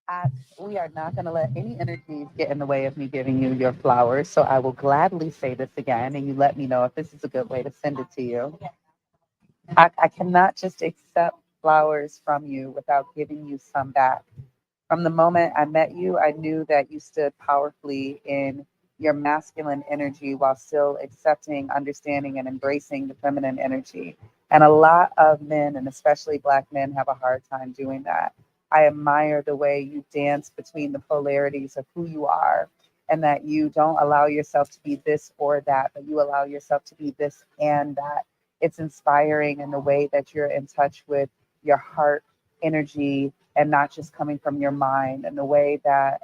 I, we are not going to let any energies get in the way of me giving you your flowers. So I will gladly say this again, and you let me know if this is a good way to send it to you. I cannot just accept flowers from you without giving you some back. From the moment I met you, I knew that you stood powerfully in your masculine energy while still accepting, understanding, and embracing the feminine energy. And a lot of men, and especially Black men, have a hard time doing that. I admire the way you dance between the polarities of who you are, and that you don't allow yourself to be this or that, but you allow yourself to be this and that. It's inspiring in the way that you're in touch with your heart energy and not just coming from your mind, and the way that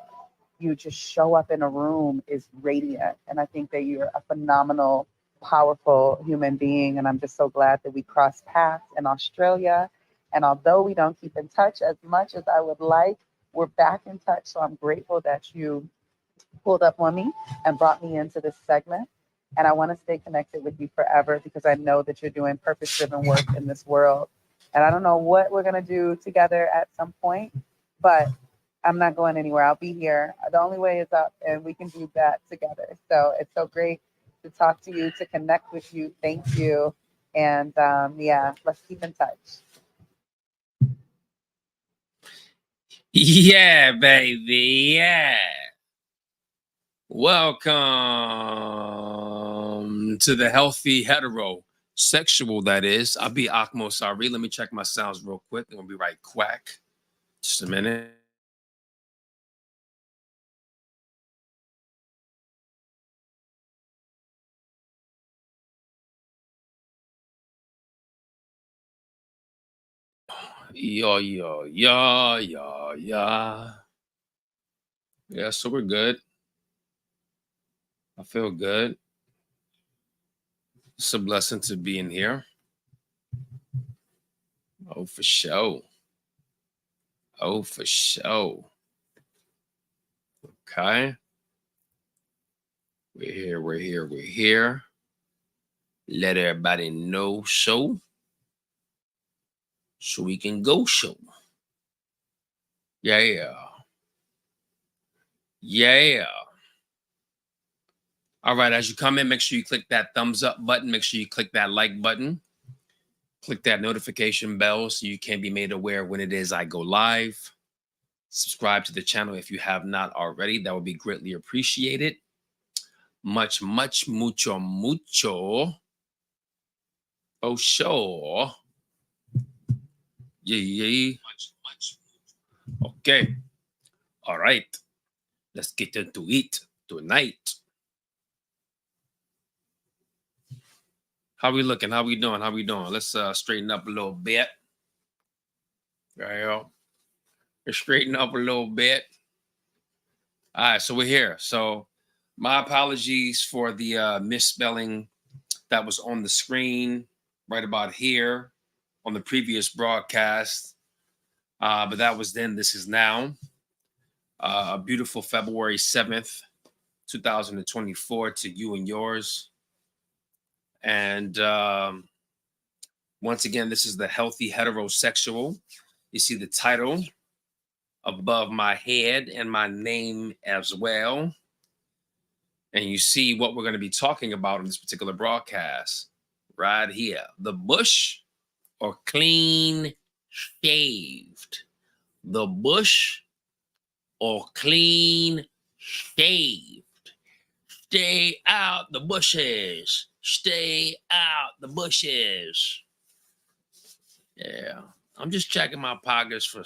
you just show up in a room is radiant. And I think that you're a phenomenal, powerful human being. And I'm just so glad that we crossed paths in Australia. And although we don't keep in touch as much as I would like, we're back in touch. So I'm grateful that you pulled up on me and brought me into this segment. And I want to stay connected with you forever because I know that you're doing purpose driven work in this world. And I don't know what we're going to do together at some point, but I'm not going anywhere. I'll be here. The only way is up, and we can do that together. So it's so great to talk to you, to connect with you. Thank you. And yeah, let's keep in touch. Yeah, baby. Yeah. Welcome to the healthy heterosexual, that is. I'll be Akmo Sari. Let me check my sounds real quick. I'm going to be right quack. Just a minute. Yeah. Yeah, so we're good. I feel good. It's a blessing to be in here. Oh, for sure. Oh, for sure. Okay. We're here. Let everybody know so we can go show. Yeah. All right, as you come in, make sure you click that thumbs up button. Make sure you click that like button. Click that notification bell so you can be made aware when it is I go live. Subscribe to the channel if you have not already. That would be greatly appreciated. Much, mucho. Oh, sure. Yeah. Okay. All right. Let's get into it tonight. How we looking? How we doing? Let's straighten up a little bit. Right. Let's straighten up a little bit. All right, so we're here. So my apologies for the misspelling that was on the screen right about here on the previous broadcast. But that was then, this is now. A beautiful February 7th, 2024 to you and yours. And once again, this is the Healthy Heterosexual. You see the title above my head and my name as well. And you see what we're going to be talking about in this particular broadcast right here. The bush or clean shaved? The bush or clean shaved? Stay out the bushes. Stay out the bushes. Yeah. I'm just checking my pockets for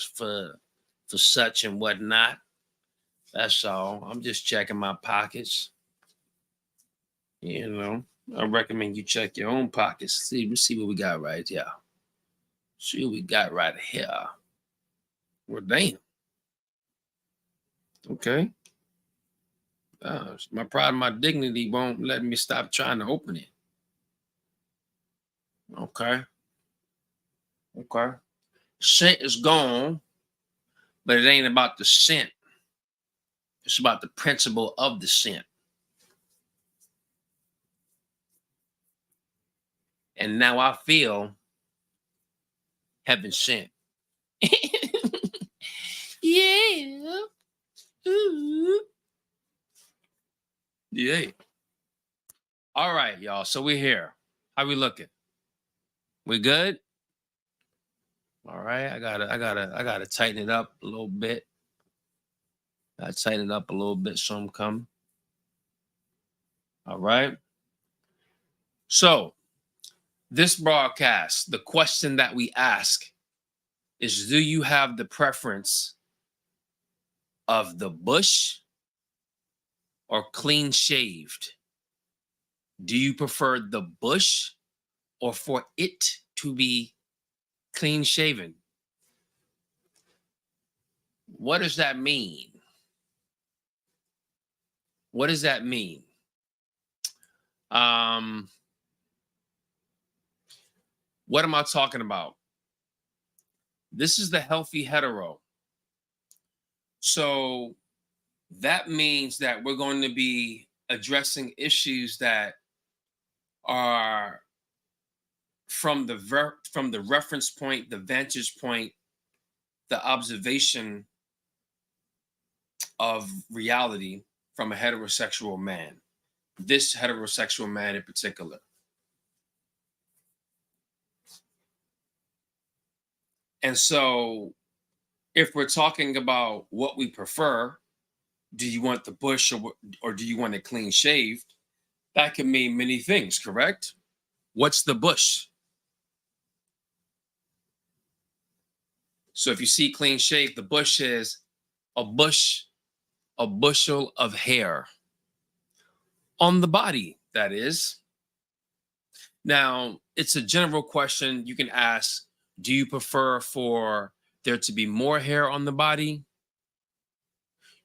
such and whatnot. That's all. I'm just checking my pockets. You know, I recommend you check your own pockets. See what we got right here. See what we got right here. Well, damn. Okay. My pride and my dignity won't let me stop trying to open it. Okay. Scent is gone, but it ain't about the scent. It's about the principle of the scent. And now I feel heaven sent. Yeah. Ooh. Yeah. All right, y'all. So we're here. How we looking? We good? All right. I gotta tighten it up a little bit. I tighten it up a little bit so I'm coming. All right. So this broadcast, the question that we ask is, do you have the preference of the bush or clean shaved? Do you prefer the bush or for it to be clean shaven? What does that mean? What does that mean? What am I talking about? This is the healthy hetero. So that means that we're going to be addressing issues that are from the reference point, the vantage point, the observation of reality from a heterosexual man. This heterosexual man in particular. And so, if we're talking about what we prefer, do you want the bush or do you want it clean shaved? That can mean many things, correct? What's the bush? So if you see clean shaved, the bush is a bushel of hair on the body, that is. Now, it's a general question you can ask. Do you prefer for there to be more hair on the body?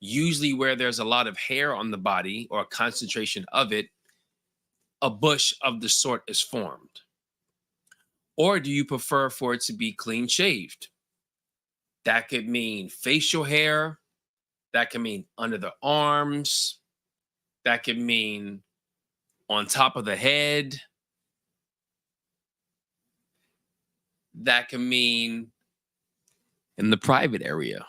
Usually where there's a lot of hair on the body or a concentration of it, a bush of the sort is formed. Or do you prefer for it to be clean shaved? That could mean facial hair. That could mean under the arms. That could mean on top of the head. That can mean in the private area.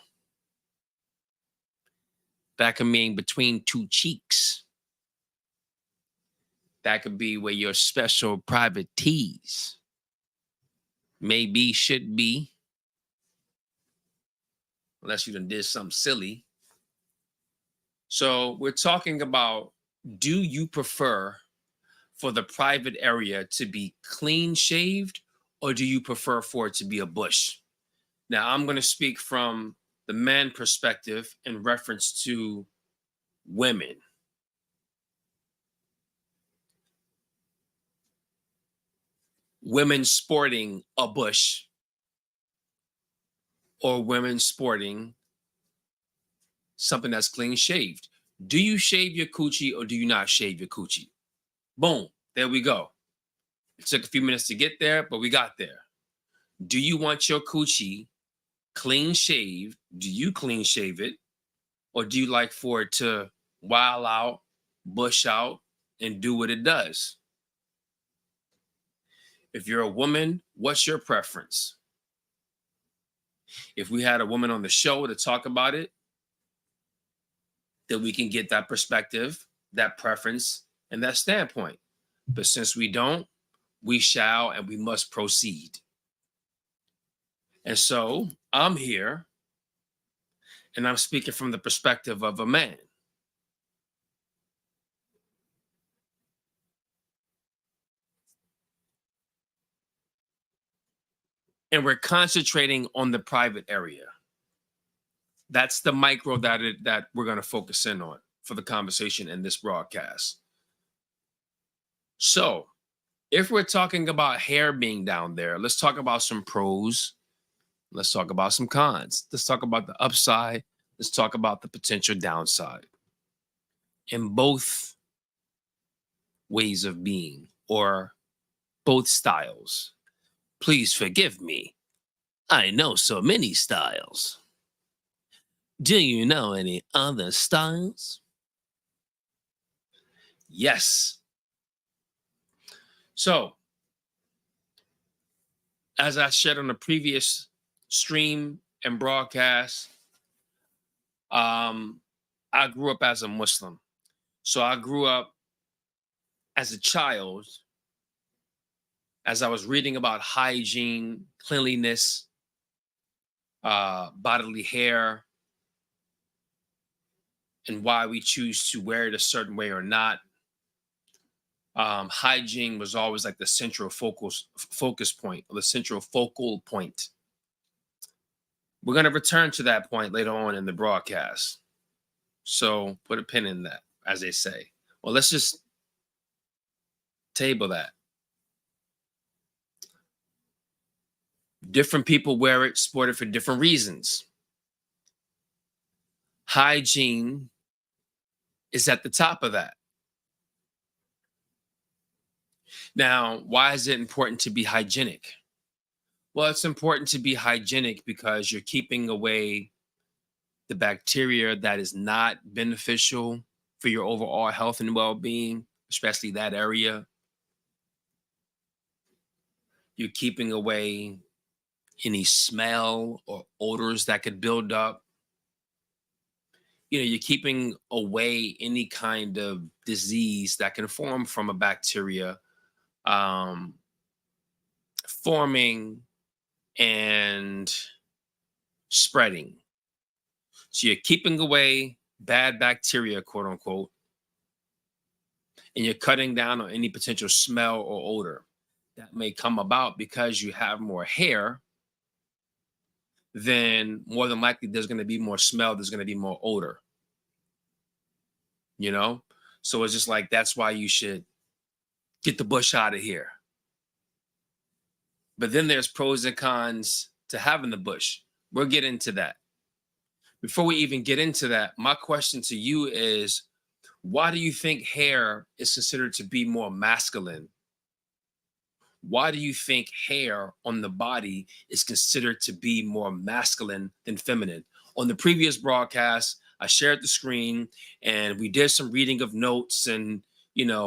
That can mean between two cheeks. That could be where your special private tease maybe should be, unless you done did something silly. So we're talking about, do you prefer for the private area to be clean shaved, or do you prefer for it to be a bush? Now, I'm going to speak from the man perspective in reference to women. Women sporting a bush or women sporting something that's clean shaved. Do you shave your coochie or do you not shave your coochie? Boom, there we go. It took a few minutes to get there, but we got there. Do you want your coochie clean shaved? Do you clean shave it? Or do you like for it to wild out, bush out, and do what it does? If you're a woman, what's your preference? If we had a woman on the show to talk about it, then we can get that perspective, that preference, and that standpoint. But since we don't, we shall and we must proceed. And so I'm here and I'm speaking from the perspective of a man. And we're concentrating on the private area. That's the micro that we're going to focus in on for the conversation in this broadcast. So, if we're talking about hair being down there, let's talk about some pros. Let's talk about some cons. Let's talk about the upside. Let's talk about the potential downside. In both ways of being or both styles. Please forgive me. I know so many styles. Do you know any other styles? Yes. So, as I shared on the previous stream and broadcast, I grew up as a Muslim. So I grew up as a child, as I was reading about hygiene, cleanliness, bodily hair, and why we choose to wear it a certain way or not. Hygiene was always like the central focus point, or the central focal point. We're going to return to that point later on in the broadcast. So put a pin in that, as they say. Well, let's just table that. Different people wear it, sport it for different reasons. Hygiene is at the top of that. Now, why is it important to be hygienic? Well, it's important to be hygienic because you're keeping away the bacteria that is not beneficial for your overall health and well-being, especially that area. You're keeping away any smell or odors that could build up. You're keeping away any kind of disease that can form from a bacteria, um, forming and spreading. So you're keeping away bad bacteria, quote unquote, and you're cutting down on any potential smell or odor that may come about because you have more hair. Then more than likely there's going to be more smell, there's going to be more odor, So it's just like, that's why you should get the bush out of here. But then there's pros and cons to having the bush. We'll get into that. Before we even get into that, my question to you is, why do you think hair is considered to be more masculine? Why do you think hair on the body is considered to be more masculine than feminine? On the previous broadcast, I shared the screen and we did some reading of notes and,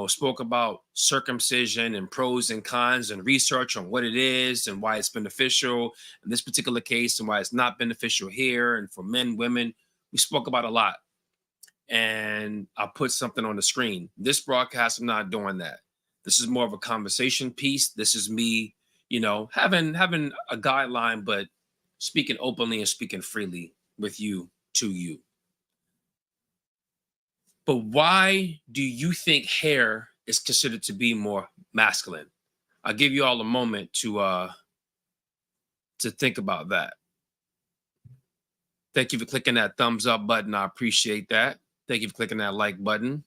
spoke about circumcision and pros and cons and research on what it is and why it's beneficial in this particular case and why it's not beneficial here. And for men, women, we spoke about a lot. And I put something on the screen. This broadcast, I'm not doing that. This is more of a conversation piece. This is me, having a guideline, but speaking openly and speaking freely with you, to you. But why do you think hair is considered to be more masculine? I'll give you all a moment to think about that. Thank you for clicking that thumbs up button. I appreciate that. Thank you for clicking that like button.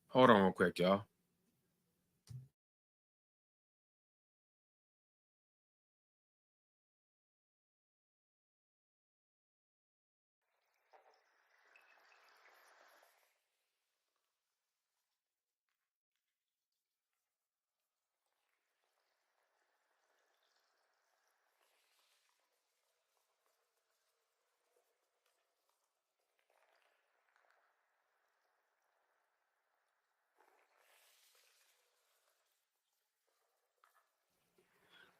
Hold on real quick, y'all.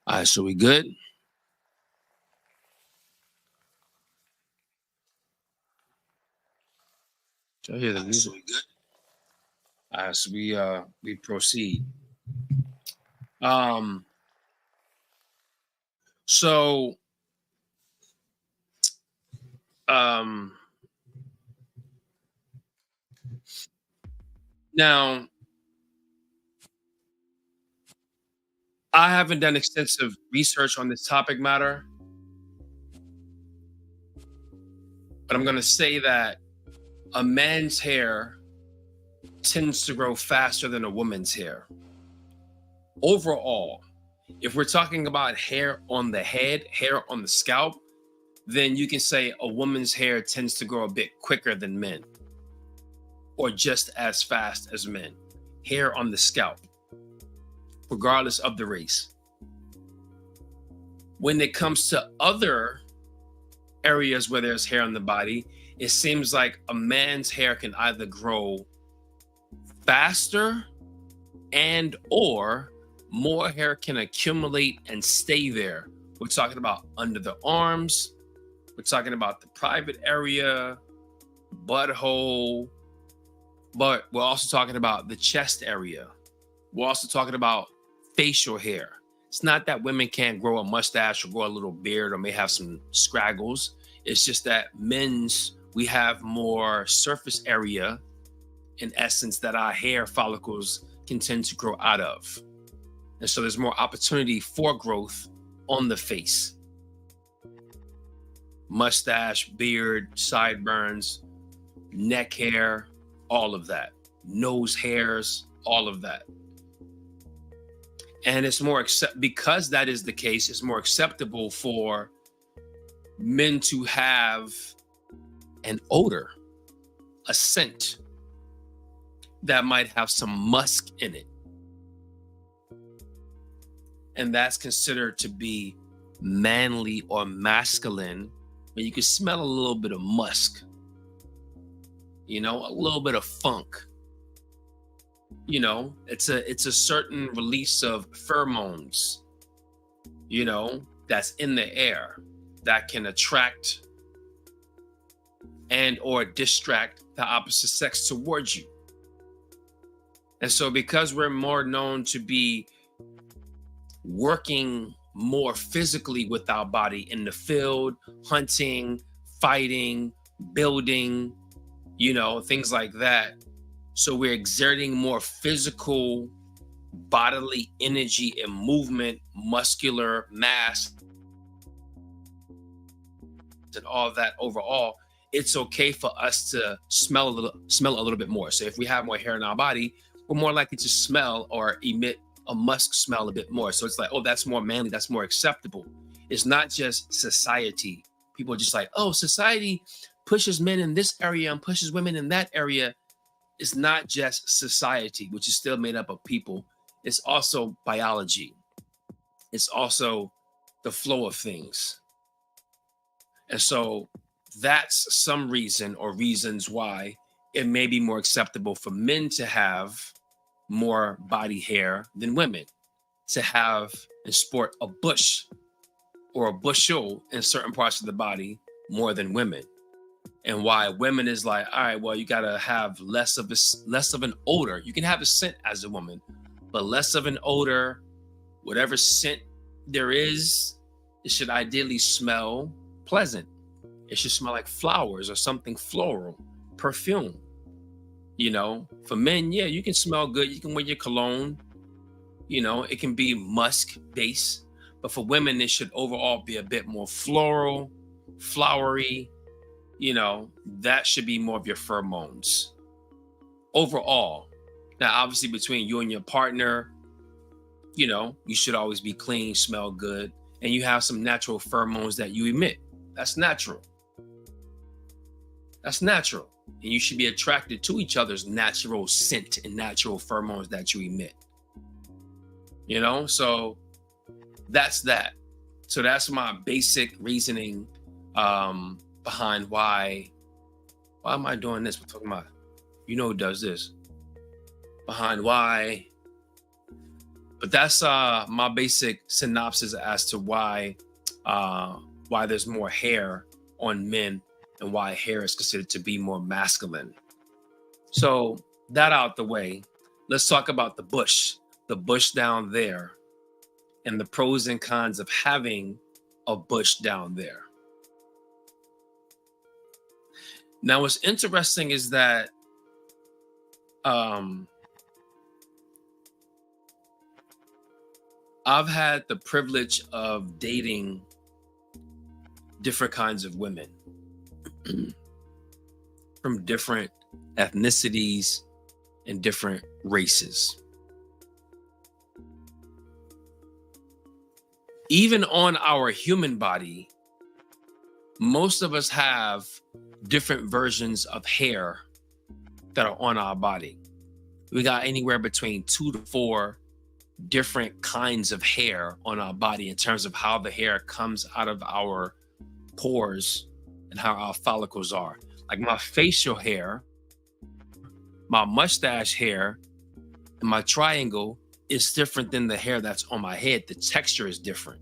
All right, so we good? So hear the music. All right, so we proceed. So now I haven't done extensive research on this topic matter, but I'm going to say that a man's hair tends to grow faster than a woman's hair. Overall, if we're talking about hair on the head, hair on the scalp, then you can say a woman's hair tends to grow a bit quicker than men, or just as fast as men. Hair on the scalp, regardless of the race. When it comes to other areas where there's hair on the body, it seems like a man's hair can either grow faster and or more hair can accumulate and stay there. We're talking about under the arms. We're talking about the private area, butthole, but we're also talking about the chest area. We're also talking about facial hair. It's not that women can't grow a mustache or grow a little beard or may have some scraggles. It's just that we have more surface area, in essence, that our hair follicles can tend to grow out of. And so there's more opportunity for growth on the face. Mustache, beard, sideburns, neck hair, all of that. Nose hairs, all of that. And it's more because that is the case, it's more acceptable for men to have an odor, a scent that might have some musk in it. And that's considered to be manly or masculine, when you can smell a little bit of musk, a little bit of funk, it's a certain release of pheromones, that's in the air that can attract and or distract the opposite sex towards you. And so because we're more known to be working more physically with our body in the field, hunting, fighting, building, things like that. So we're exerting more physical bodily energy and movement, muscular mass, and all that overall. It's okay for us to smell a little bit more. So if we have more hair in our body, we're more likely to smell or emit a musk smell a bit more. So it's like, oh, that's more manly, that's more acceptable. It's not just society. People are just like, oh, society pushes men in this area and pushes women in that area. It's not just society, which is still made up of people. It's also biology. It's also the flow of things. And so that's some reason or reasons why it may be more acceptable for men to have more body hair than women, to have and sport a bush or a bushel in certain parts of the body more than women. And why women is like, all right, well, you gotta have less of an odor. You can have a scent as a woman, but less of an odor. Whatever scent there is, it should ideally smell pleasant. It should smell like flowers or something floral, perfume. For men, yeah, you can smell good. You can wear your cologne. It can be musk based, but for women, it should overall be a bit more floral, flowery. That should be more of your pheromones overall. Now, obviously, between you and your partner, you should always be clean, smell good, and you have some natural pheromones that you emit. That's natural. That's natural. And you should be attracted to each other's natural scent and natural pheromones that you emit. So that's that. So that's my basic reasoning behind why am I doing this? We're talking about, who does this? Behind why. But that's my basic synopsis as to why there's more hair on men and why hair is considered to be more masculine. So that out the way, let's talk about the bush down there, and the pros and cons of having a bush down there. Now, what's interesting is that I've had the privilege of dating different kinds of women from different ethnicities and different races. Even on our human body, most of us have different versions of hair that are on our body. We got anywhere between 2 to 4 different kinds of hair on our body in terms of how the hair comes out of our pores and how our follicles are. Like my facial hair, my mustache hair, and my triangle is different than the hair that's on my head. The texture is different.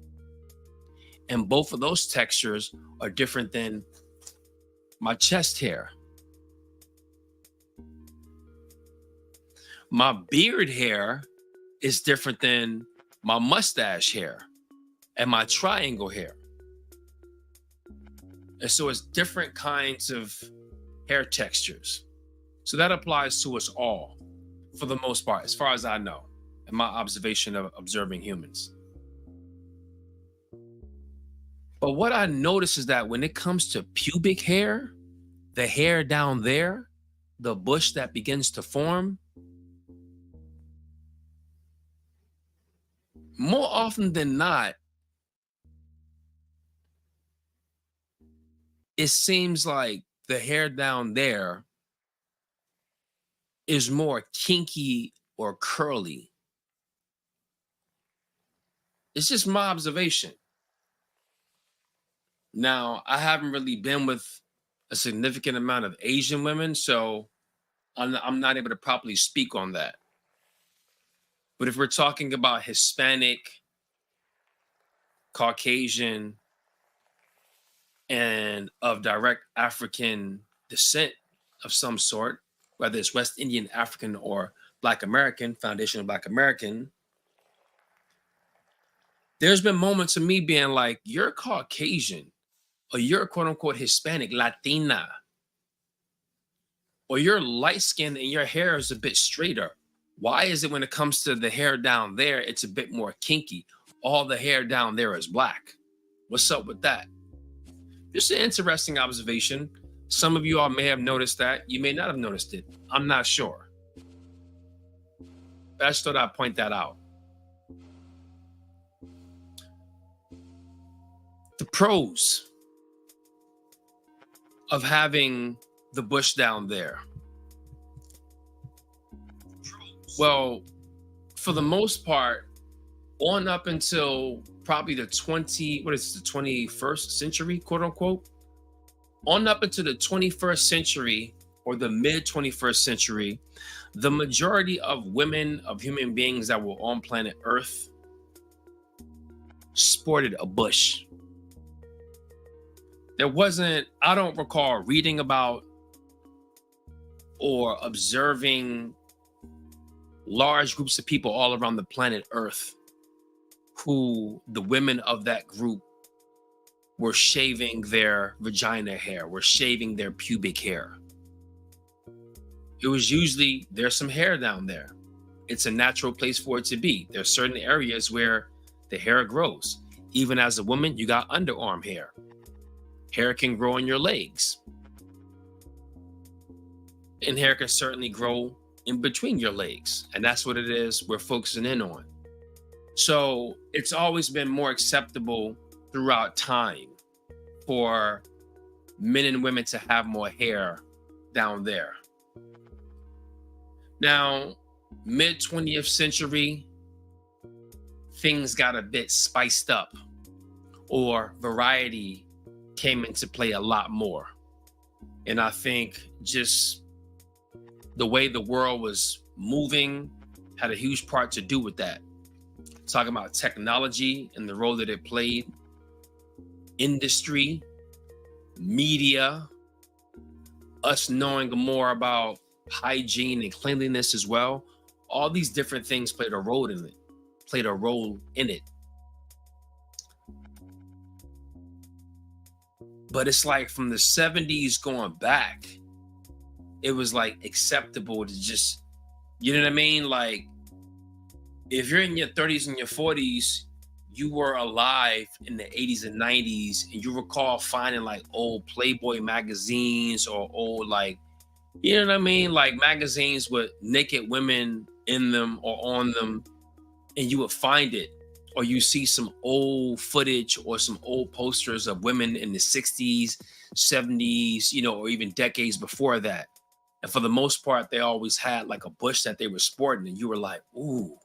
And both of those textures are different than my chest hair. My beard hair is different than my mustache hair and my triangle hair. And so it's different kinds of hair textures. So that applies to us all for the most part, as far as I know, in my observation of observing humans. But what I notice is that when it comes to pubic hair, the hair down there, the bush that begins to form, more often than not, it seems like the hair down there is more kinky or curly. It's just my observation. Now, I haven't really been with a significant amount of Asian women, so I'm not able to properly speak on that. But if we're talking about Hispanic, Caucasian, and of direct African descent of some sort, whether it's West Indian, African, or Black American, foundational Black American, there's been moments of me being like, you're Caucasian, or you're quote unquote Hispanic, Latina, or you're light skinned and your hair is a bit straighter. Why is it when it comes to the hair down there, it's a bit more kinky? All the hair down there is black. What's up with that? Just an interesting observation. Some of you all may have noticed that. You may not have noticed it. I'm not sure. But I just thought I'd point that out. The pros of having the bush down there. Well, for the most part, on up until probably the 21st century, quote unquote, on up into the 21st century or the mid 21st century, the majority of women, of human beings that were on planet Earth, sported a bush. There wasn't, I don't recall reading about or observing large groups of people all around the planet Earth who the women of that group were shaving their vagina hair, were shaving their pubic hair. It was usually, there's some hair down there. It's a natural place for it to be. There's certain areas where the hair grows. Even as a woman, you got underarm hair. Hair can grow on your legs. And hair can certainly grow in between your legs. And that's what it is we're focusing in on. So it's always been more acceptable throughout time for men and women to have more hair down there. Now, mid 20th century, things got a bit spiced up, or variety came into play a lot more. And I think just the way the world was moving had a huge part to do with that. Talking about technology and the role that it played, industry, media, us knowing more about hygiene and cleanliness as well. All these different things played a role in it. But it's like from the 70s going back, it was like acceptable to just, you know what I mean? Like, if you're in your 30s and your 40s, you were alive in the 80s and 90s, and you recall finding like old Playboy magazines or old, like, you know what I mean? Like magazines with naked women in them or on them, and you would find it. Or you see some old footage or some old posters of women in the 60s, 70s, you know, or even decades before that. And for the most part, they always had like a bush that they were sporting. And you were like, ooh,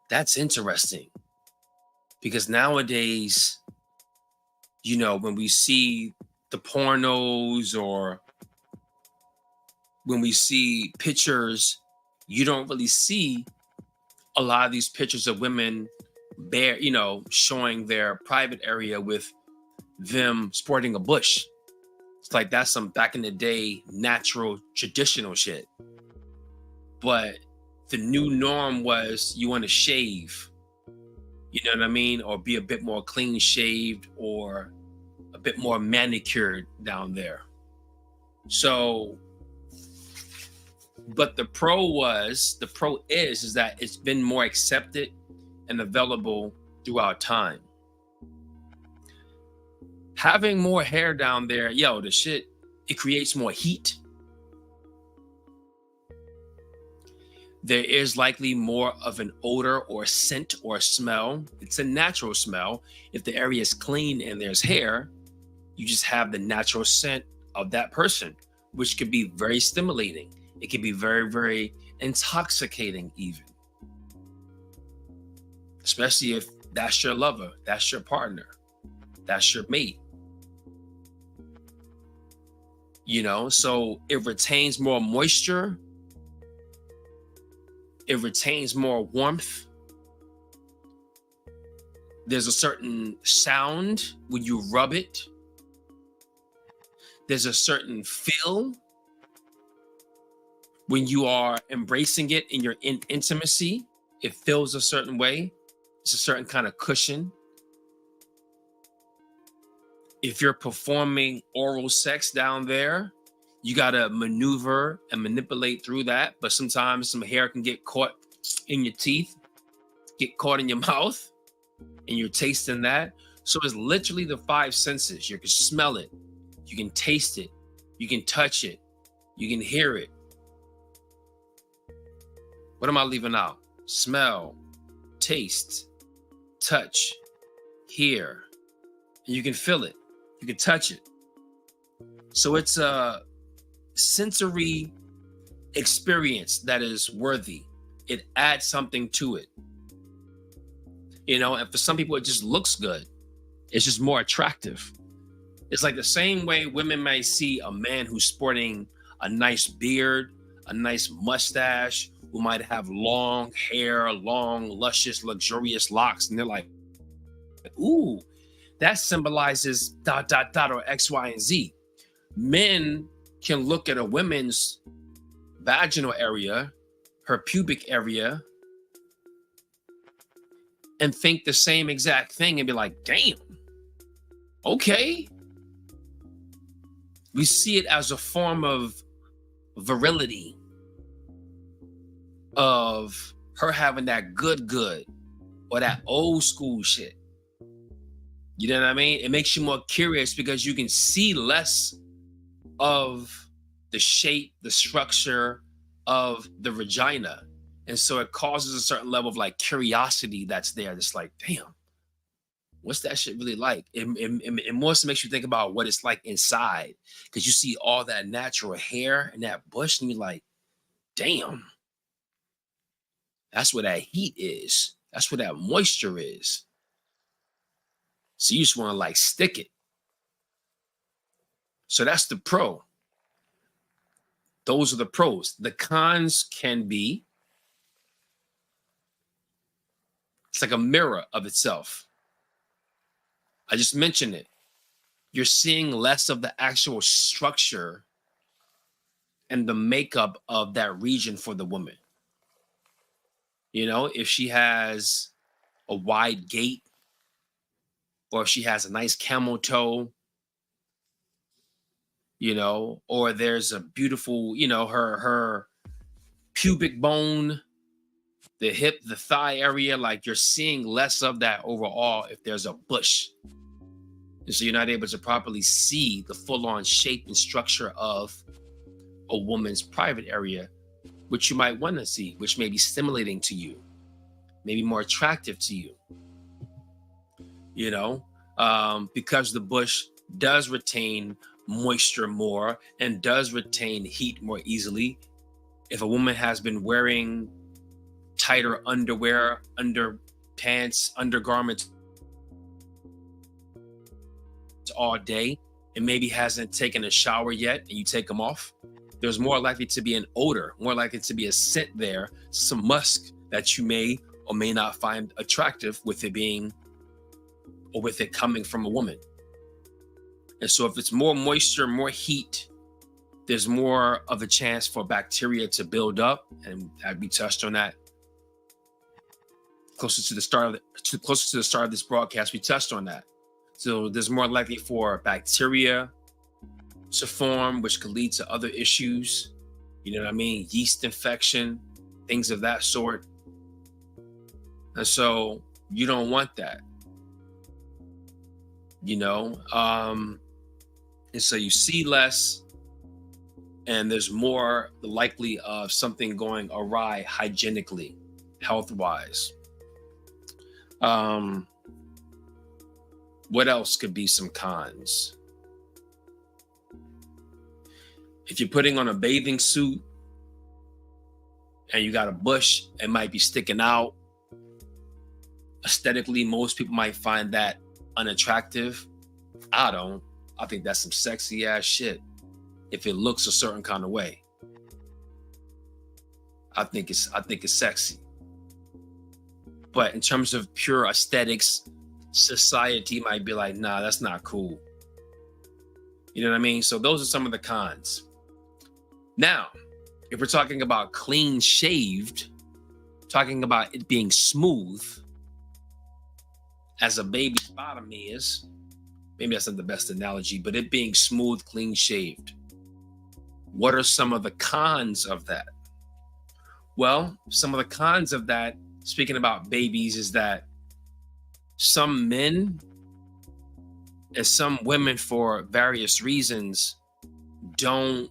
that's interesting. Because nowadays, you know, when we see the pornos or when we see pictures, you don't really see a lot of these pictures of women bare, you know, showing their private area with them sporting a bush. It's like that's some back in the day natural traditional shit. But the new norm was you want to shave, you know what I mean, or be a bit more clean shaved or a bit more manicured down there. So, but the pro is that it's been more accepted and available throughout time. Having more hair down there, the shit, it creates more heat. There is likely more of an odor or scent or smell. It's a natural smell. If the area is clean and there's hair, you just have the natural scent of that person, which could be very stimulating. It can be very, very intoxicating even. Especially if that's your lover, that's your partner, that's your mate. You know, so it retains more moisture. It retains more warmth. There's a certain sound when you rub it. There's a certain feel when you are embracing it in your intimacy. It feels a certain way. It's a certain kind of cushion. If you're performing oral sex down there, you got to maneuver and manipulate through that. But sometimes some hair can get caught in your teeth, get caught in your mouth, and you're tasting that. So it's literally the five senses. You can smell it, you can taste it, you can touch it, you can hear it. What am I leaving out? Smell, taste, touch, hear. And you can feel it, you can touch it. So it's a sensory experience that is worthy. It adds something to it. You know, and for some people, it just looks good. It's just more attractive. It's like the same way women may see a man who's sporting a nice beard, a nice mustache, who might have long hair, long, luscious, luxurious locks. And they're like, ooh, that symbolizes ... or X, Y, and Z. Men can look at a woman's vaginal area, her pubic area, and think the same exact thing and be like, damn, okay. We see it as a form of virility, of her having that good, or that old school shit. You know what I mean? It makes you more curious because you can see less of the shape, the structure of the vagina. And so it causes a certain level of like curiosity that's there. That's like, damn, what's that shit really like? It more so makes you think about what it's like inside, because you see all that natural hair and that bush and you're like, damn, that's where that heat is. That's where that moisture is. So you just want to like stick it. So that's the pro. Those are the pros. The cons can be, it's like a mirror of itself. I just mentioned it. You're seeing less of the actual structure and the makeup of that region for the woman. You know, if she has a wide gait, or if she has a nice camel toe, you know, or there's a beautiful, you know, her pubic bone, the hip, the thigh area, like you're seeing less of that overall if there's a bush. And so you're not able to properly see the full-on shape and structure of a woman's private area, which you might want to see, which may be stimulating to you, maybe more attractive to you, you know, because the bush does retain moisture more and does retain heat more easily. If a woman has been wearing tighter underwear, underpants, undergarments all day and maybe hasn't taken a shower yet and you take them off, there's more likely to be an odor, more likely to be a scent there, some musk that you may or may not find attractive with it being, or with it coming from a woman. And so if it's more moisture, more heat, there's more of a chance for bacteria to build up, and we touched on that closer to the start of this broadcast. We touched on that. So there's more likely for bacteria to form, which could lead to other issues. You know what I mean? Yeast infection, things of that sort. And so you don't want that. You know, and so you see less, and there's more likely of something going awry hygienically, health-wise. What else could be some cons? If you're putting on a bathing suit and you got a bush, it might be sticking out. Aesthetically, most people might find that unattractive. I don't. I think that's some sexy ass shit if it looks a certain kind of way. I think it's sexy. But in terms of pure aesthetics, society might be like, nah, that's not cool. You know what I mean? So those are some of the cons. Now, if we're talking about clean shaved, talking about it being smooth, as a baby's bottom is, maybe that's not the best analogy, but it being smooth, clean shaved. What are some of the cons of that? Well, some of the cons of that, speaking about babies, is that some men and some women, for various reasons, don't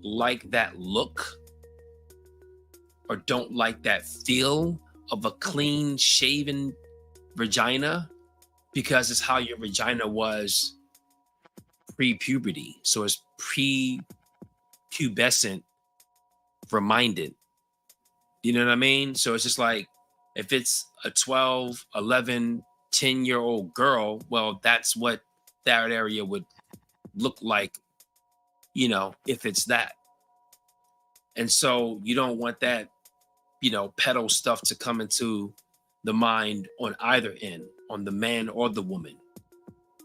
like that look or don't like that feel of a clean shaven vagina, because it's how your vagina was pre-puberty. So it's pre-pubescent reminded. You know what I mean? So it's just like, if it's a 12, 11, 10-year-old girl, well, that's what that area would look like, you know, if it's that. And so you don't want that, you know, pedal stuff to come into the mind on either end, on the man or the woman.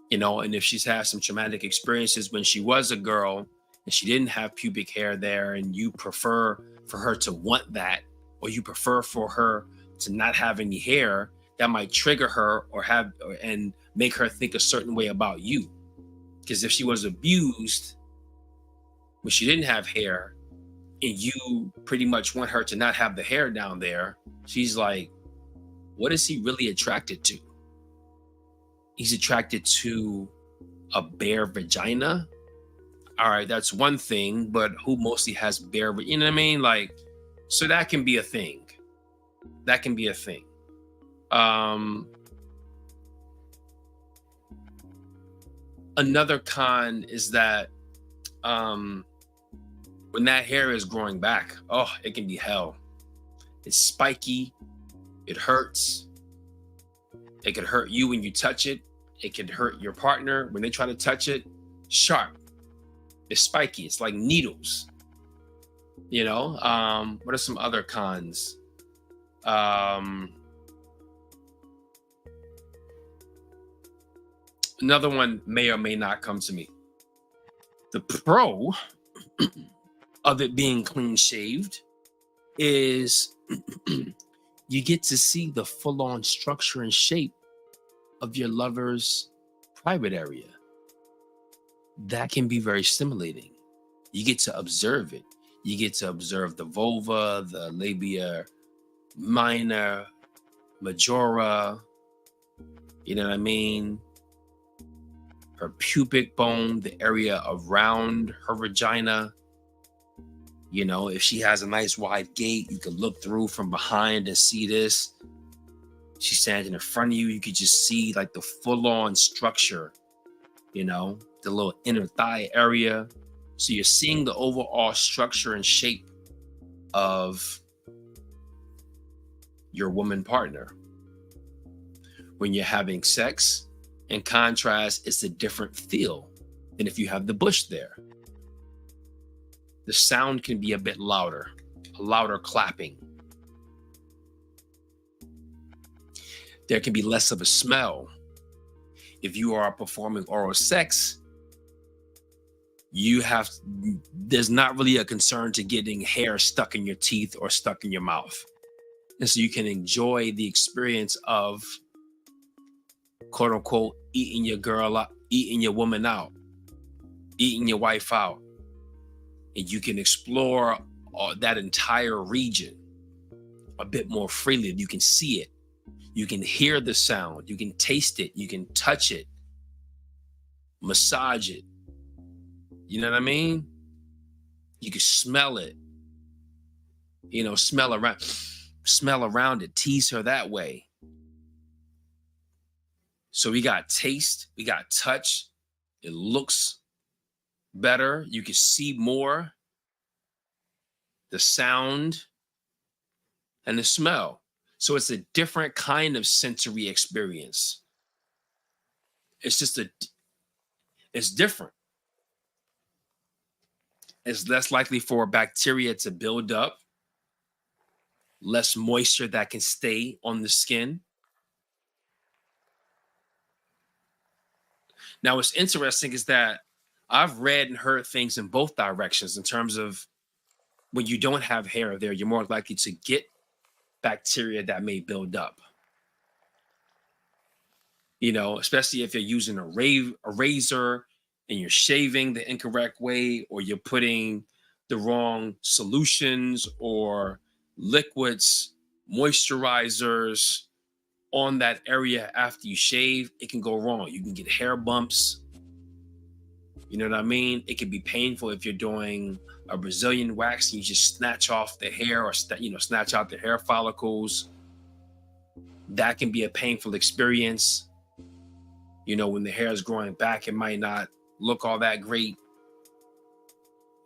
You know, and if she's had some traumatic experiences when she was a girl and she didn't have pubic hair there, and you prefer for her to want that, or you prefer for her to not have any hair, that might trigger her and make her think a certain way about you. Because if she was abused when she didn't have hair, and you pretty much want her to not have the hair down there, she's like, what is he really attracted to? He's attracted to a bare vagina. All right, that's one thing, but who mostly has bare, you know what I mean? Like, so that can be a thing. That can be a thing. Another con is that when that hair is growing back, oh, it can be hell. It's spiky. It hurts. It could hurt you when you touch it. It could hurt your partner when they try to touch it. Sharp. It's spiky. It's like needles. You know? What are some other cons? Another one may or may not come to me. The pro of it being clean shaved is you get to see the full-on structure and shape of your lover's private area. That can be very stimulating. You get to observe it. You get to observe the vulva, the labia minor, majora, you know what I mean? Her pubic bone, the area around her vagina. You know, if she has a nice wide gate, you can look through from behind and see this. She's standing in front of you, you could just see like the full-on structure, you know, the little inner thigh area. So you're seeing the overall structure and shape of your woman partner. When you're having sex, in contrast, it's a different feel than if you have the bush there. The sound can be a bit louder, a louder clapping. There can be less of a smell. If you are performing oral sex, there's not really a concern to getting hair stuck in your teeth or stuck in your mouth. And so you can enjoy the experience of, quote unquote, eating your girl out, eating your woman out, eating your wife out. And you can explore that entire region a bit more freely. You can see it. You can hear the sound. You can taste it. You can touch it. Massage it. You know what I mean? You can smell it. You know, smell around it. Tease her that way. So we got taste. We got touch. It looks better. You can see more. The sound and the smell. So it's a different kind of sensory experience. It's different. It's less likely for bacteria to build up less moisture that can stay on the skin. Now, what's interesting is that I've read and heard things in both directions in terms of when you don't have hair there, you're more likely to get bacteria that may build up. You know, especially if you're using a razor and you're shaving the incorrect way, or you're putting the wrong solutions or liquids, moisturizers on that area after you shave, it can go wrong. You can get hair bumps. You know what I mean? It can be painful if you're doing a Brazilian wax and you just snatch off the hair, or snatch out the hair follicles. That can be a painful experience. You know, when the hair is growing back, it might not look all that great.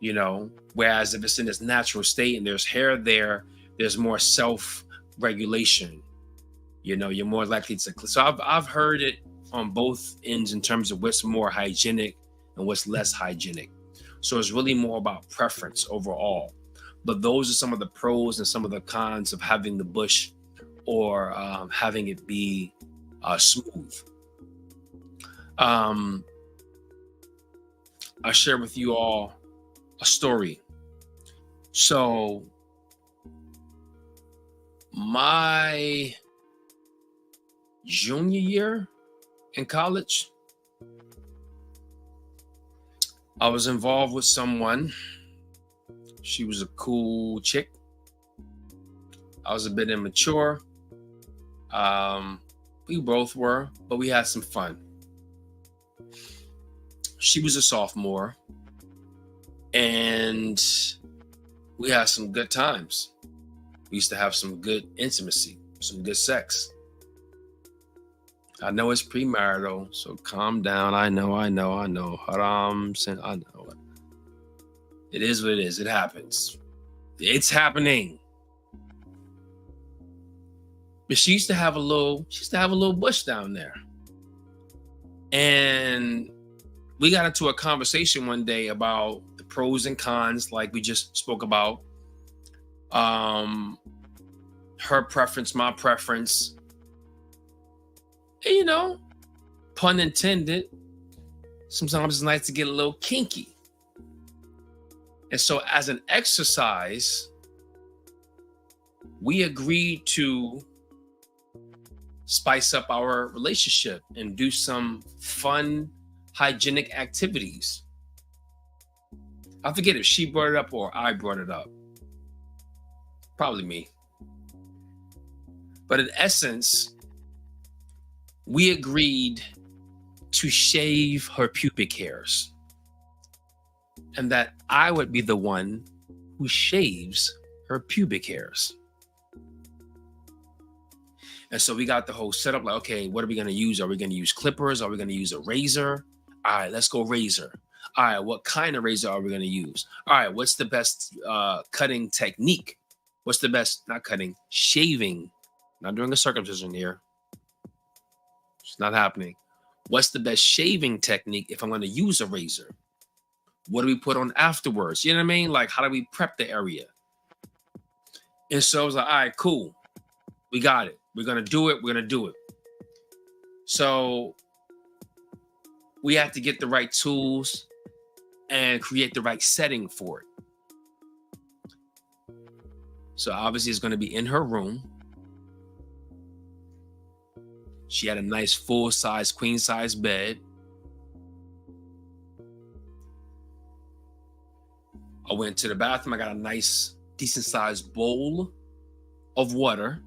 You know, whereas if it's in its natural state and there's hair there, there's more self-regulation. You know, you're more likely to. So I've heard it on both ends in terms of what's more hygienic and what's less hygienic. So it's really more about preference overall. But those are some of the pros and some of the cons of having the bush or having it be smooth. I'll share with you all a story. So my junior year in college, I was involved with someone. She was a cool chick. I was a bit immature. We both were, but we had some fun. She was a sophomore, and we had some good times. We used to have some good intimacy, some good sex. I know it's premarital, so calm down. I know. Haram, I know it. It is what it is. It happens. It's happening. But she used to have a little bush down there. And we got into a conversation one day about the pros and cons, like we just spoke about. Her preference, my preference. And, you know, pun intended, sometimes it's nice to get a little kinky. And so as an exercise, we agreed to spice up our relationship and do some fun, hygienic activities. I forget if she brought it up or I brought it up. Probably me. But in essence, we agreed to shave her pubic hairs, and that I would be the one who shaves her pubic hairs. And so we got the whole setup, like, okay, what are we going to use? Are we going to use clippers? Are we going to use a razor? All right, let's go razor. All right, what kind of razor are we going to use? All right, what's the best cutting technique? What's the best, not cutting, shaving? Not doing a circumcision here. It's not happening. What's the best shaving technique if I'm going to use a razor? What do we put on afterwards? You know what I mean? Like, how do we prep the area? And so I was like, all right, cool. We got it. We're going to do it. We're going to do it. So we have to get the right tools and create the right setting for it. So obviously it's going to be in her room. She had a nice full-size, queen-size bed. I went to the bathroom. I got a nice, decent-sized bowl of water.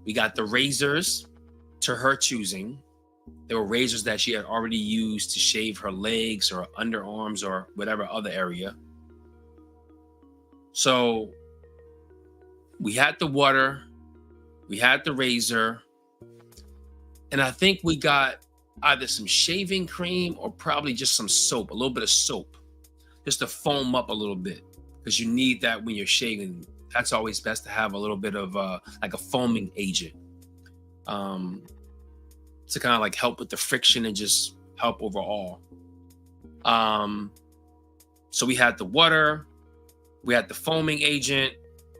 We got the razors to her choosing. There were razors that she had already used to shave her legs or underarms or whatever other area. So we had the water. We had the razor. And I think we got either some shaving cream or probably just some soap, a little bit of soap, just to foam up a little bit, because you need that when you're shaving. That's always best to have a little bit of like a foaming agent to kind of like help with the friction and just help overall. So we had the water, we had the foaming agent,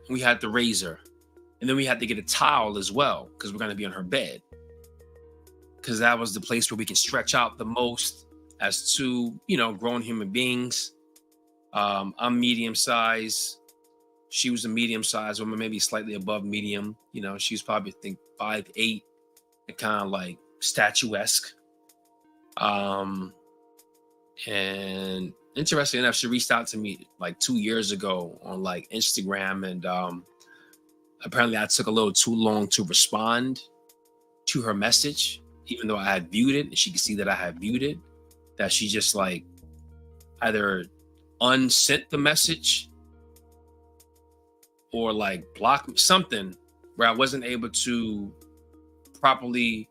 We had the razor. And then we had to get a towel as well, because we're going to be on her bed. Because that was the place where we can stretch out the most as two, grown human beings. I'm medium size. She was a medium size woman, maybe slightly above medium. She was probably, I think, 5'8", and kind of like statuesque. And interesting enough, she reached out to me like 2 years ago on like Instagram, and apparently I took a little too long to respond to her message, even though I had viewed it, and she could see that I had viewed it. That she just like either unsent the message or like blocked something, where I wasn't able to properly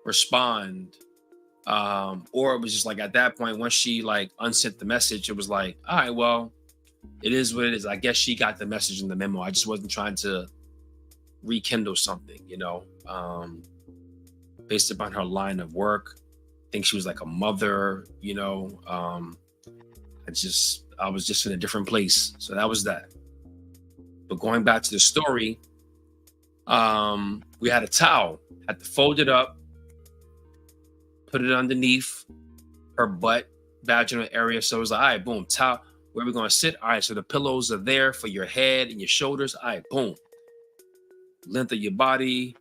respond. Or it was just like at that point, once she like unsent the message, it was like, all right, well, it is what it is. I guess she got the message in the memo. I just wasn't trying to rekindle something, based upon her line of work. I think she was like a mother, I was just in a different place. So that was that. But going back to the story, we had a towel, had to fold it up, put it underneath her butt, vaginal area. So it was like, all right, boom, towel. Where are we going to sit? All right, so the pillows are there for your head and your shoulders. All right, boom. Length of your body,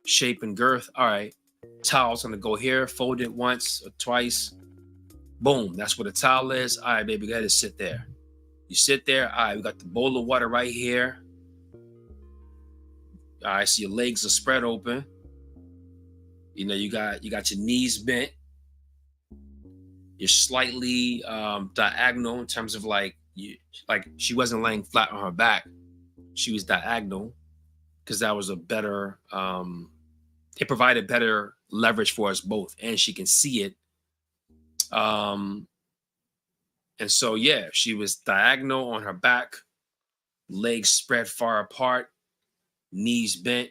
shape and girth. All right, towel's going to go here. Fold it once or twice. Boom, that's what a towel is. All right, baby, go ahead and sit there. You sit there. All right, we got the bowl of water right here. All right, so your legs are spread open. You got your knees bent. You're slightly diagonal in terms of like she wasn't laying flat on her back. She was diagonal because that was a better. It provided better leverage for us both, and she can see it. And so yeah, she was diagonal on her back, legs spread far apart, knees bent,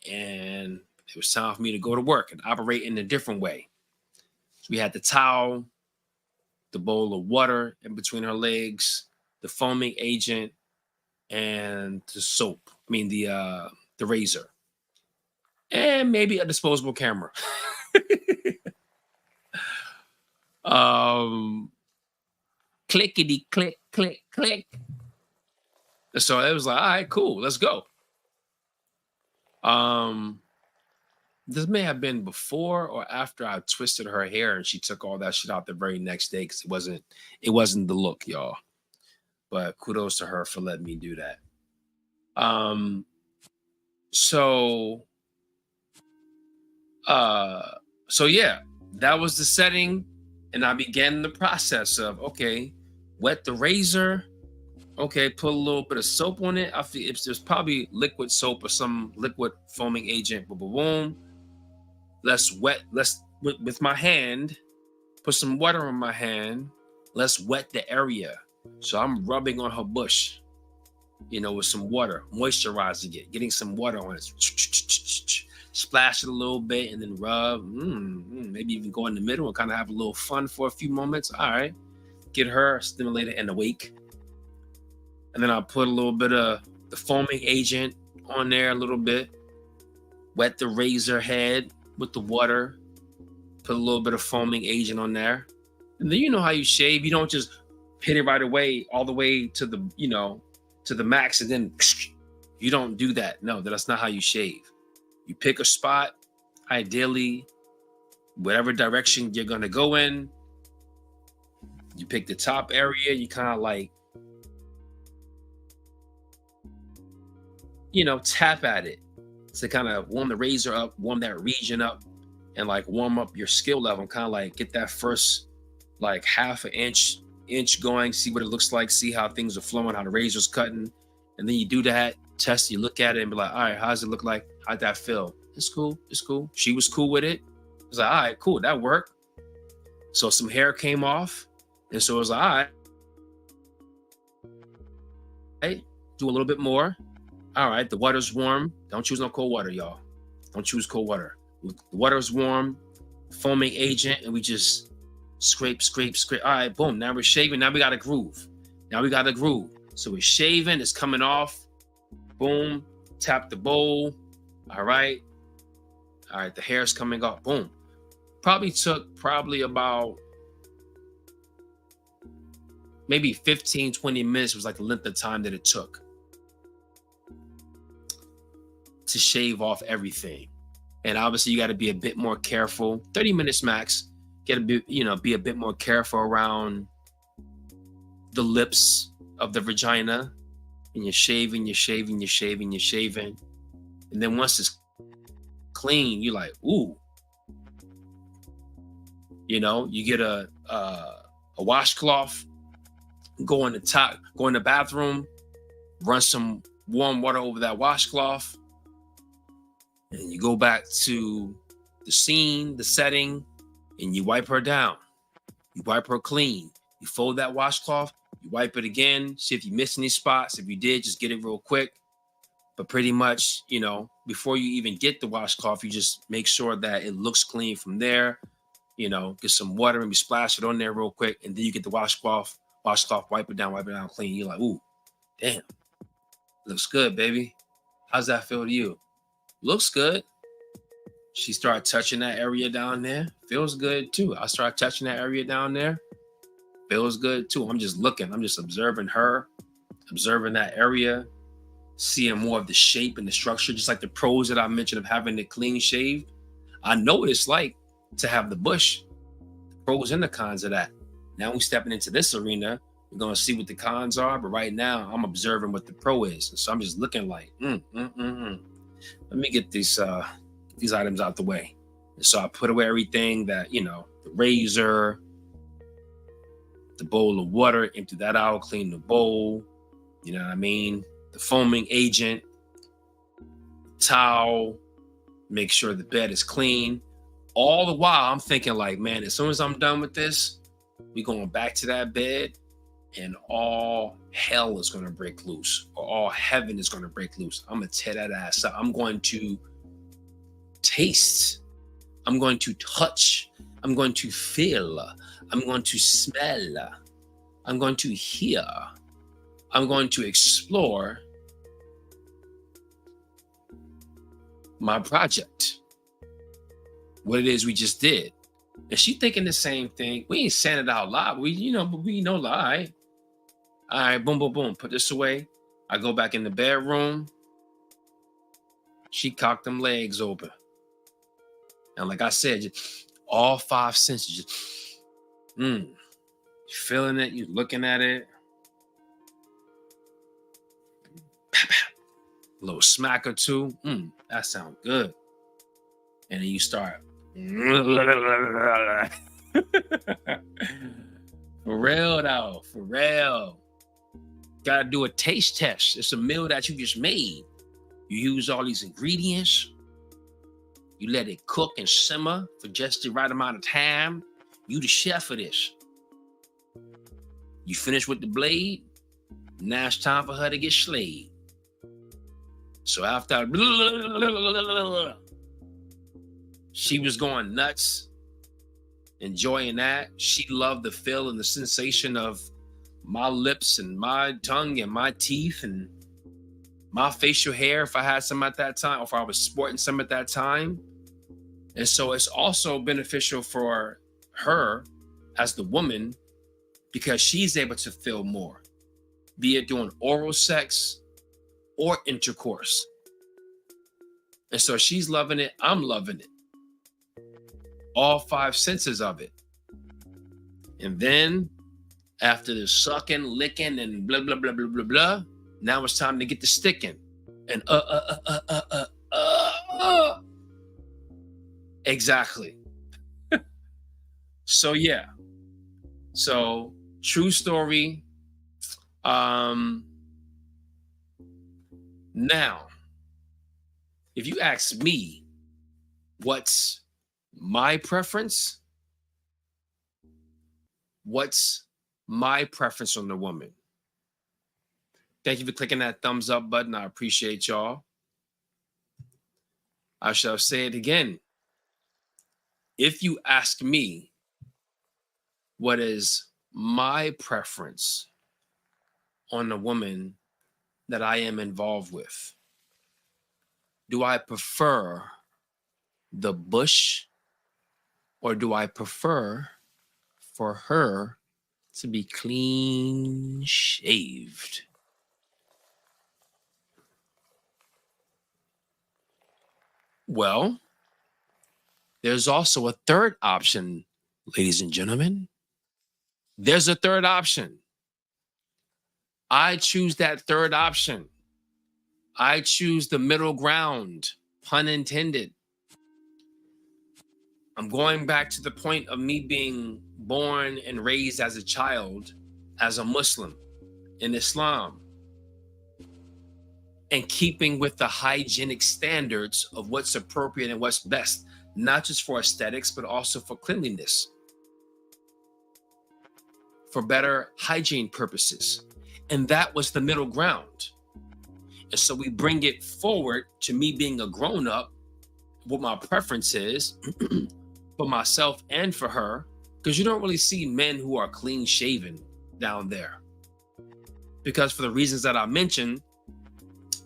and it was time for me to go to work and operate in a different way. So we had the towel, the bowl of water in between her legs, the foaming agent, and the soap. I mean the razor, and maybe a disposable camera. Clickety click click click. So it was like, all right, cool, let's go. This may have been before or after I twisted her hair and she took all that shit out the very next day, because it wasn't the look, y'all. But kudos to her for letting me do that. So yeah, that was the setting, and I began the process of, okay, wet the razor. Okay, put a little bit of soap on it. I feel there's probably liquid soap or some liquid foaming agent. Boom, boom, boom. Let's with my hand, put some water on my hand. Let's wet the area. So I'm rubbing on her bush, with some water, moisturizing it, getting some water on it. Splash it a little bit and then rub. Maybe even go in the middle and kind of have a little fun for a few moments. All right. Get her stimulated and awake. And then I'll put a little bit of the foaming agent on there a little bit. Wet the razor head with the water. Put a little bit of foaming agent on there. And then you know how you shave. You don't just hit it right away, all the way to the, to the max, and then you don't do that. No, that's not how you shave. You pick a spot, ideally, whatever direction you're going to go in. You pick the top area. You kind of like, tap at it to kind of warm the razor up, warm that region up, and like warm up your skill level, kind of like get that first like half an inch going, see what it looks like, see how things are flowing, how the razor's cutting. And then you do that, test, you look at it and be like, all right, how does it look like? How'd that feel? It's cool. She was cool with it. I was like, all right, cool, that worked. So some hair came off. And so it was like, all right, do a little bit more. All right, the water's warm. Don't choose no cold water, y'all. Don't choose cold water. The water's warm, foaming agent, and we just scrape. All right, boom. Now we're shaving. Now we got a groove. So we're shaving. It's coming off. Boom. Tap the bowl. All right. All right. The hair's coming off. Boom. Took about maybe 15, 20 minutes was like the length of time that it took to shave off everything. And obviously you got to be a bit more careful. 30 minutes max. Got to be a bit more careful around the lips of the vagina. And you're shaving. And then once it's clean, you're like, ooh. You get a washcloth, go in the bathroom, run some warm water over that washcloth, and you go back to the scene, the setting, and you wipe her down. You wipe her clean. You fold that washcloth, you wipe it again, see if you missed any spots. If you did, just get it real quick. But pretty much, before you even get the washcloth, you just make sure that it looks clean from there. Get some water and splash it on there real quick. And then you get the washcloth, wipe it down clean. You're like, ooh, damn, looks good, baby. How's that feel to you? Looks good. She started touching that area down there. Feels good too. I started touching that area down there. Feels good too. I'm just looking. I'm just observing her, observing that area, seeing more of the shape and the structure, just like the pros that I mentioned of having it clean shaved. I know what it's like to have the bush, the pros and the cons of that. Now we're stepping into this arena. We're going to see what the cons are. But right now I'm observing what the pro is. And so I'm just looking like, Let me get these items out the way. And so I put away everything that, the razor, the bowl of water, empty that out, clean the bowl. You know what I mean? The foaming agent, towel, make sure the bed is clean. All the while I'm thinking like, man, as soon as I'm done with this, we're going back to that bed and all hell is going to break loose, or all heaven is going to break loose. I'm going to tear that ass up. I'm going to taste. I'm going to touch. I'm going to feel. I'm going to smell. I'm going to hear. I'm going to explore my project. What it is we just did. And she thinking the same thing. We ain't saying it out loud. But we know lie. All right, boom, boom, boom. Put this away. I go back in the bedroom. She cocked them legs open. And like I said, just all five senses, just, you're feeling it, you're looking at it. A little smack or two. That sounds good. And then you start. For real though, for real. Gotta do a taste test. It's a meal that you just made. You use all these ingredients. You let it cook and simmer for just the right amount of time. You the chef of this. You finish with the blade. Now it's time for her to get slayed. So after she was going nuts, enjoying that. She loved the feel and the sensation of my lips and my tongue and my teeth and my facial hair if I had some at that time, or if I was sporting some at that time. And so it's also beneficial for her as the woman because she's able to feel more, be it doing oral sex or intercourse. And so she's loving it, I'm loving it. All five senses of it. And then after the sucking, licking, and blah, blah, blah, blah, blah, blah, now it's time to get the sticking. And exactly. So yeah. So true story. Now, if you ask me what's my preference, what's my preference on the woman? Thank you for clicking that thumbs up button. I appreciate y'all. I shall say it again. If you ask me what is my preference on a woman, that I am involved with? Do I prefer the bush, or do I prefer for her to be clean shaved? Well, there's also a third option, ladies and gentlemen. There's a third option. I choose that third option. I choose the middle ground, pun intended. I'm going back to the point of me being born and raised as a child, as a Muslim in Islam, and keeping with the hygienic standards of what's appropriate and what's best, not just for aesthetics, but also for cleanliness, for better hygiene purposes. And that was the middle ground. And so we bring it forward to me being a grown-up, what my preference is for myself and for her, because you don't really see men who are clean shaven down there. Because for the reasons that I mentioned,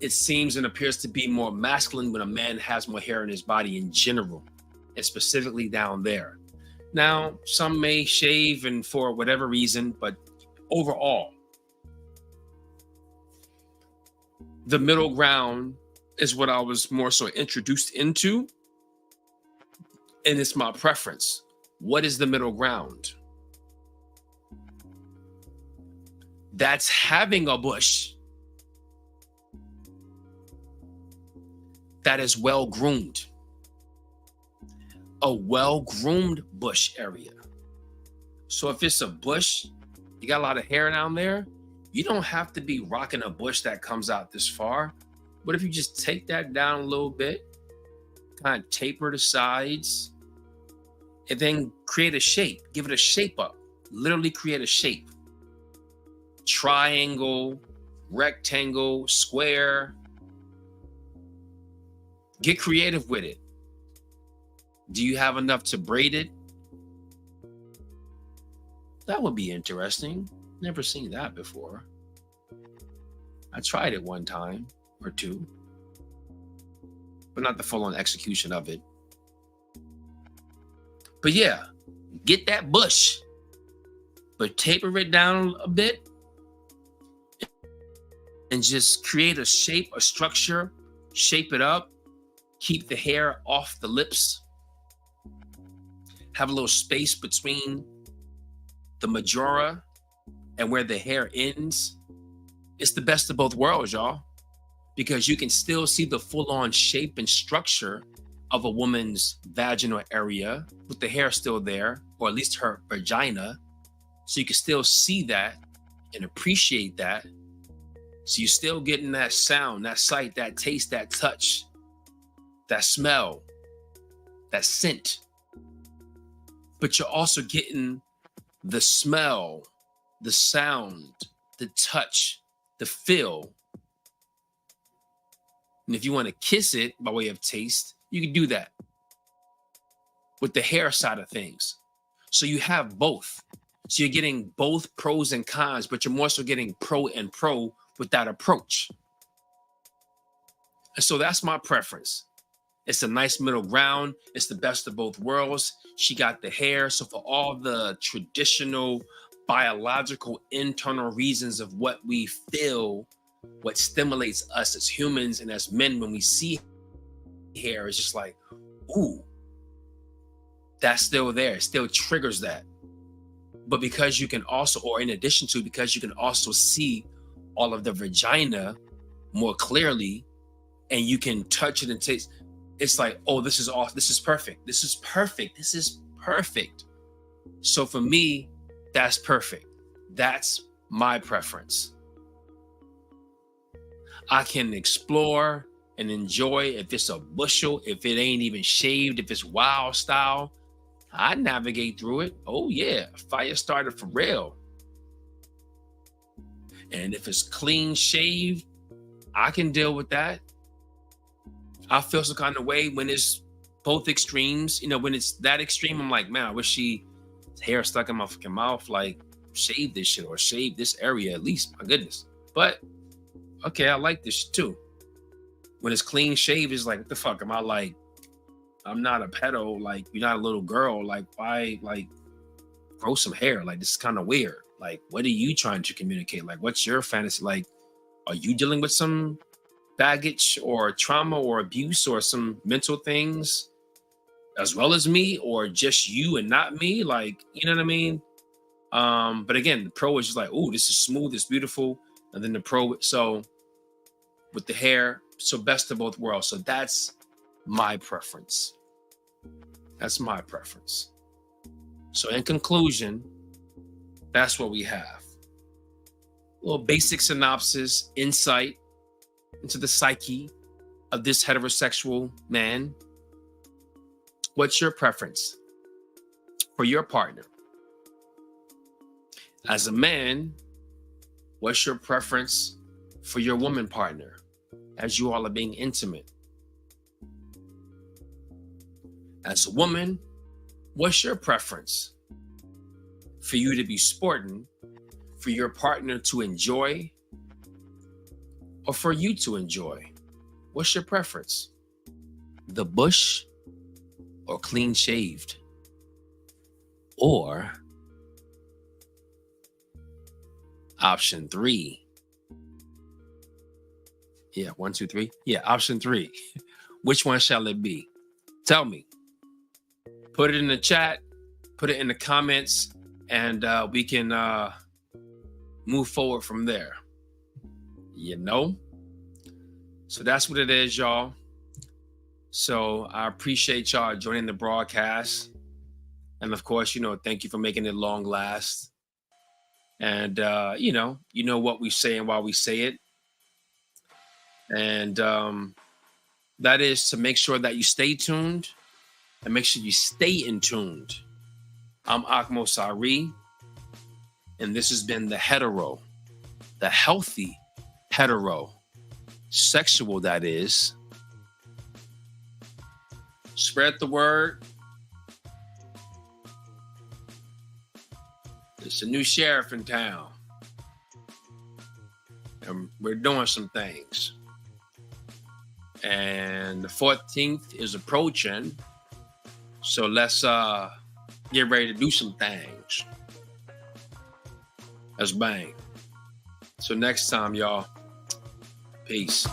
it seems and appears to be more masculine when a man has more hair in his body in general, and specifically down there. Now, some may shave and for whatever reason, but overall, the middle ground is what I was more so introduced into, and it's my preference. What is the middle ground? That's having a bush that is well groomed, a well groomed bush area. So if it's a bush, you got a lot of hair down there, you don't have to be rocking a bush that comes out this far. But if you just take that down a little bit, kind of taper the sides, and then create a shape, give it a shape up, literally create a shape. Triangle, rectangle, square. Get creative with it. Do you have enough to braid it? That would be interesting. Never seen that before. I tried it one time or two, but not the full-on execution of it. But yeah, get that bush, but taper it down a bit and just create a shape, a structure, shape it up, keep the hair off the lips, have a little space between the majora and where the hair ends. It's the best of both worlds, y'all, because you can still see the full-on shape and structure of a woman's vaginal area with the hair still there, or at least her vagina. So you can still see that and appreciate that. So you're still getting that sound, that sight, that taste, that touch, that smell, that scent. But you're also getting the smell, the sound, the touch, the feel. And if you want to kiss it by way of taste, you can do that with the hair side of things. So you have both. So you're getting both pros and cons, but you're more so getting pro and pro with that approach. And so that's my preference. It's a nice middle ground. It's the best of both worlds. She got the hair. So for all the traditional biological internal reasons of what we feel, what stimulates us as humans and as men when we see hair, is just like, ooh, that's still there. It still triggers that. But because you can also, or in addition to, because you can also see all of the vagina more clearly, and you can touch it and taste, it's like, oh, this is awesome. This is perfect. This is perfect. This is perfect. So for me, that's perfect. That's my preference. I can explore and enjoy if it's a bushel, if it ain't even shaved, if it's wild style, I navigate through it. Oh yeah, fire starter for real. And if it's clean shaved, I can deal with that. I feel some kind of way when it's both extremes. You know, when it's that extreme, I'm like, man, I wish she hair stuck in my fucking mouth. Like, shave this shit or shave this area at least. My goodness. But okay, I like this too. When it's clean shave, it's like, what the fuck am I like? I'm not a pedo. Like, you're not a little girl. Like, why, like, grow some hair? Like, this is kind of weird. Like, what are you trying to communicate? Like, what's your fantasy? Like, are you dealing with some baggage or trauma or abuse or some mental things as well as me, or just you and not me? Like, you know what I mean? But again, the pro is just like, oh, this is smooth, it's beautiful. And then the pro, so with the hair, so best of both worlds. So that's my preference. That's my preference. So in conclusion, that's what we have. A little basic synopsis, insight into the psyche of this heterosexual man. What's your preference for your partner? As a man, what's your preference for your woman partner as you all are being intimate? As a woman, what's your preference for you to be sporting, for your partner to enjoy, or for you to enjoy? What's your preference? The bush or clean shaved? Or option 3. Yeah, 1, 2, 3. Yeah, option 3. Which one shall it be? Tell me. Put it in the chat, put it in the comments, and we can move forward from there. You know? So that's what it is, y'all. So I appreciate y'all joining the broadcast. And of course, thank you for making it long last. And, you know what we say and why we say it. And that is to make sure that you stay tuned and make sure you stay in tuned. I'm Akmo Sari, and this has been the healthy heterosexual, that is. Spread the word. It's a new sheriff in town, and we're doing some things. And the 14th is approaching, so let's get ready to do some things. Let's bang. So next time, y'all, peace.